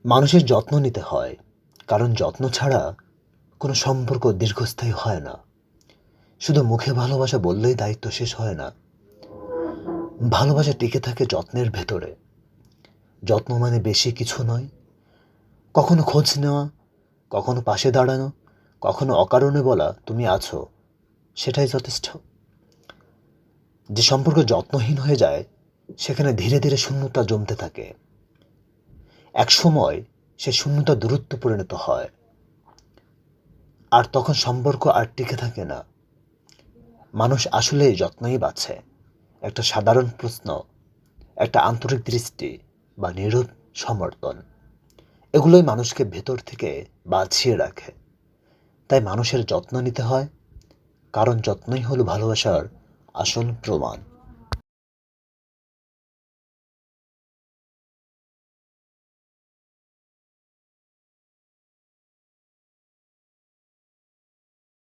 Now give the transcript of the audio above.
মানুষের যত্ন নিতে হয়, কারণ যত্ন ছাড়া কোনো সম্পর্ক দীর্ঘস্থায়ী হয় না। শুধু মুখে ভালোবাসা বললেই দায়িত্ব শেষ হয় না। ভালোবাসা টিকে থাকে যত্নের ভেতরে। যত্ন মানে বেশি কিছু নয়, কখনো খোঁজ নেওয়া, কখনো পাশে দাঁড়ানো, কখনো অকারণে বলা তুমি আছো, সেটাই যথেষ্ট। যে সম্পর্ক যত্নহীন হয়ে যায়, সেখানে ধীরে ধীরে শূন্যতা জমতে থাকে। এক সময় সে শূন্যতা দূরত্ব পরিণত হয়, আর তখন সম্পর্ক আর টিকে থাকে না। মানুষ আসলে যত্নই বাছে। একটা সাধারণ প্রশ্ন, একটা আন্তরিক দৃষ্টি বা নীরব সমর্থন, এগুলোই মানুষকে ভেতর থেকে বাঁচিয়ে রাখে। তাই মানুষের যত্ন নিতে হয়, কারণ যত্নই হলো ভালোবাসার আসল প্রমাণ।